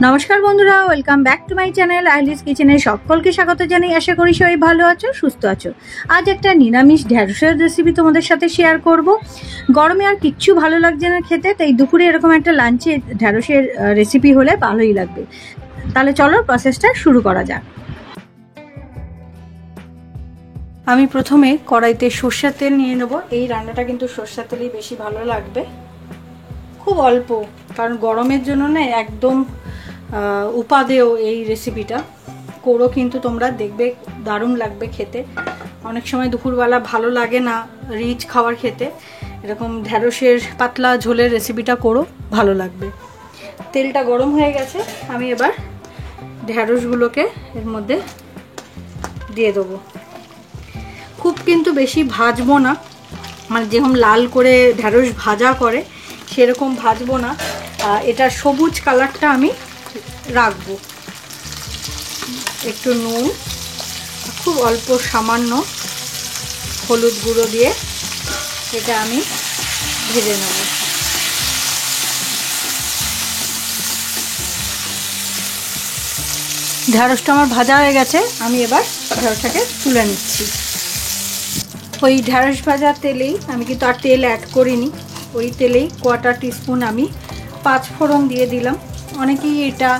নমস্কার বন্ধুরা, welcome back to my channel আইলিস কিচেনে সকলকে স্বাগত জানাই। আশা করি সবাই ভালো আছো, সুস্থ আছো। আজ একটা নিরামিষ ঢ্যাঁড়সের রেসিপি তোমাদের সাথে শেয়ার করব। গরমে আর কিচ্ছু ভালো লাগছে না খেতে, তাই দুপুরে এরকম একটা লাঞ্চে ঢ্যাঁড়সের রেসিপি হলে ভালোই লাগবে। তাহলে চলো প্রসেসটা শুরু করা যাক। আমি প্রথমে কড়াইতে সর্ষের তেল নিয়ে নেব। এই রান্নাটা কিন্তু সর্ষের তেলেই বেশি ভালো লাগবে, খুব অল্প, কারণ গরমের জন্য না একদম উপাদেয় এই রেসিপিটা করো, কিন্তু তোমরা দেখবে দারুণ লাগবে খেতে। অনেক সময় দুপুরবেলা ভালো লাগে না রিচ খাবার খেতে, এরকম ঢ্যাঁড়সের পাতলা ঝোলের রেসিপিটা করো, ভালো লাগবে। তেলটা গরম হয়ে গেছে, আমি এবার ঢ্যাঁড়সগুলোকে এর মধ্যে দিয়ে দেবো। খুব কিন্তু বেশি ভাজবো না, মানে যেরকম লাল করে ঢ্যাঁড়স ভাজা করে সেরকম ভাজবো না। এটা সবুজ কালারটা আমি রাখবো। একটু নুন, খুব অল্প সামান্য হলুদ গুঁড়ো দিয়ে এটা আমি ভেজে নেব। ঢ্যাঁড়সটা আমার ভাজা হয়ে গেছে, আমি এবার ঢ্যাঁড়সটাকে তুলে নিচ্ছি। ওই ঢ্যাঁড়স ভাজা তেলেই, আমি কিন্তু আর তেল অ্যাড করিনি, ওই তেলেই কোয়ার্টার টিস্পুন আমি 5 ফোড়ন দিয়ে দিলাম। অনেকেই এটা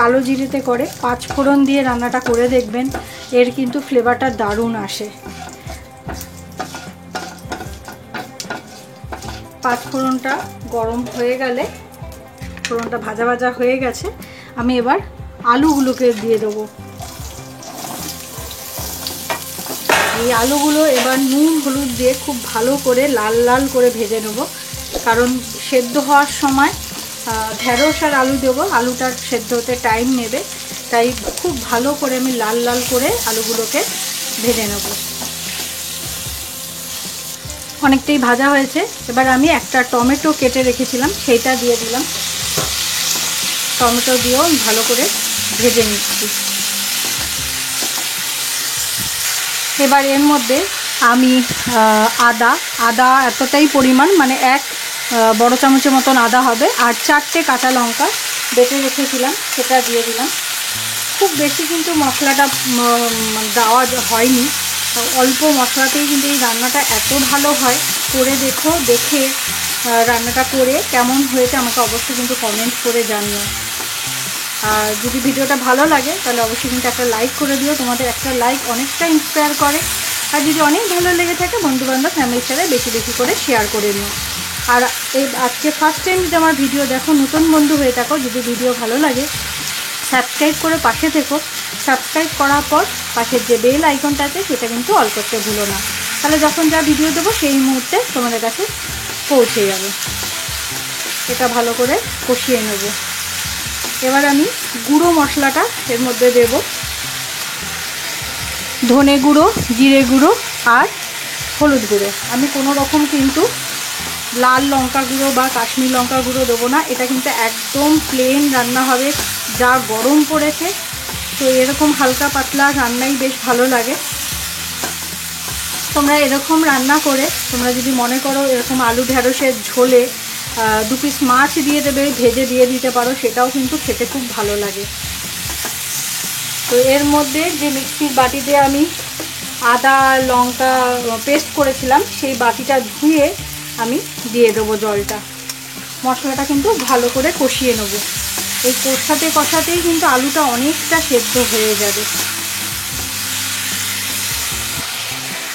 কালো জিরেতে করে, 5 ফোড়ন দিয়ে রান্নাটা করে দেখবেন, এর কিন্তু ফ্লেভারটা দারুণ আসে। 5 ফোড়নটা গরম হয়ে গেলে, ফোড়নটা ভাজা ভাজা হয়ে গেছে, আমি এবার আলুগুলোকে দিয়ে দেবো। এই আলুগুলো এবার নুন হলুদ দিয়ে খুব ভালো করে লাল লাল করে ভেজে নেব, কারণ সেদ্ধ হওয়ার সময় ঢ্যাঁড়স আর আলু দেবো, আলুটার সেদ্ধ হতে টাইম নেবে, তাই খুব ভালো করে আমি লাল লাল করে আলুগুলোকে ভেজে নেব। অনেকটাই ভাজা হয়েছে, এবার আমি একটা টমেটো কেটে রেখেছিলাম সেইটা দিয়ে দিলাম। টমেটো দিয়েও ভালো করে ভেজে নিচ্ছি। এবার এর মধ্যে আমি আদা এতটাই পরিমাণ, মানে 1 বড় চামচের মতন আদা হবে, আর 4টে কাঁচা লঙ্কা বেটে রেখেছিলাম সেটা দিয়ে দিলাম। খুব বেশি কিন্তু মশলাটা দেওয়া হয়নি, অল্প মশলাতেই কিন্তু এই রান্নাটা এত ভালো হয়। করে দেখো, দেখে রান্নাটা করে কেমন হয়েছে আমাকে অবশ্যই কিন্তু কমেন্ট করে জানিও। আর যদি ভিডিওটা ভালো লাগে তাহলে অবশ্যই কিন্তু একটা লাইক করে দিও, তোমাদের একটা লাইক অনেকটা ইন্সপায়ার করে। আর যদি অনেক ভালো লেগে থাকে বন্ধুবান্ধব ফ্যামিলির সাথে বেশি বেশি করে শেয়ার করে নিও। আর এই আজকে ফার্স্ট টাইম যদি আমার ভিডিও দেখো, নতুন বন্ধু হয়ে থাকো, যদি ভিডিও ভালো লাগে সাবস্ক্রাইব করে পাশে থেকো। সাবস্ক্রাইব করার পর পাশের যে বেল আইকনটা আছে সেটা কিন্তু অল করতে ভুলো না, তাহলে যখন যা ভিডিও দেবো সেই মুহূর্তে তোমাদের কাছে পৌঁছে যাবে। এটা ভালো করে কষিয়ে নেব। এবার আমি গুঁড়ো মশলাটা এর মধ্যে দেব। ধনে গুঁড়ো, জিরে গুঁড়ো আর হলুদ গুঁড়ো। আমি কোনো রকম কিন্তু লাল লঙ্কা গুঁড়ো বা কাশ্মীর লঙ্কা গুঁড়ো দেবো না, এটা কিন্তু একদম প্লেন রান্না হবে। যা গরম পড়েছে, তো এরকম হালকা পাতলা রান্নাই বেশ ভালো লাগে। তোমরা এরকম রান্না করে, তোমরা যদি মনে করো এরকম আলু ঢ্যাঁড়সের ঝোলে 2 পিস মাছ দিয়ে দেবে, ভেজে দিয়ে দিতে পারো, সেটাও কিন্তু খেতে খুব ভালো লাগে। তো এর মধ্যে যে মিক্সির বাটিতে আমি আদা লঙ্কা পেস্ট করেছিলাম, সেই বাটিটা ধুয়ে আমি দিয়ে দেবো জলটা। মশলাটা কিন্তু ভালো করে কষিয়ে নেব। এই কষাতেই কিন্তু আলুটা অনেকটা সেদ্ধ হয়ে যাবে।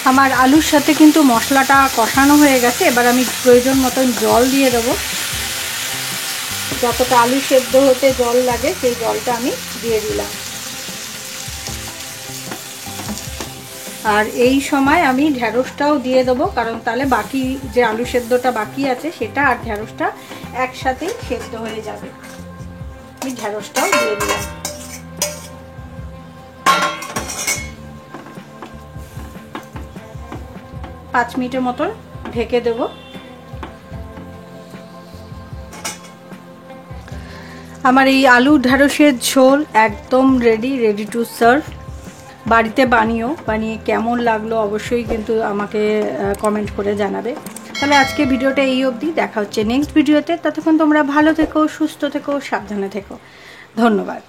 আমার আলুর সাথে কিন্তু মশলাটা কষানো হয়ে গেছে, এবার আমি প্রয়োজন মতন জল দিয়ে দেবো। যতটা আলু সেদ্ধ হতে জল লাগে সেই জলটা আমি দিয়ে দিলাম। আর এই সময় আমি ঢ্যাঁড়সটাও দিয়ে দেবো, কারণ তাহলে বাকি যে আলু সেদ্ধটা বাকি আছে সেটা আর ঢ্যাঁড়সটা একসাথেই সেদ্ধ হয়ে যাবে। আমি ঢ্যাঁড়সটাও দিয়ে দিলাম। পাঁচ মিনিটের মতন ঢেকে দেব। আমার এই আলু ঢ্যাঁড়সের ঝোল একদম রেডি টু সার্ভ। বাড়িতে বানিয়ে কেমন লাগলো অবশ্যই কিন্তু আমাকে কমেন্ট করে জানাবে। তাহলে আজকে ভিডিওটা এই অবধি, দেখা হচ্ছে নেক্সট ভিডিওতে। ততক্ষণ তোমরা ভালো থেকো, সুস্থ থেকো, সাবধানে থেকো। ধন্যবাদ।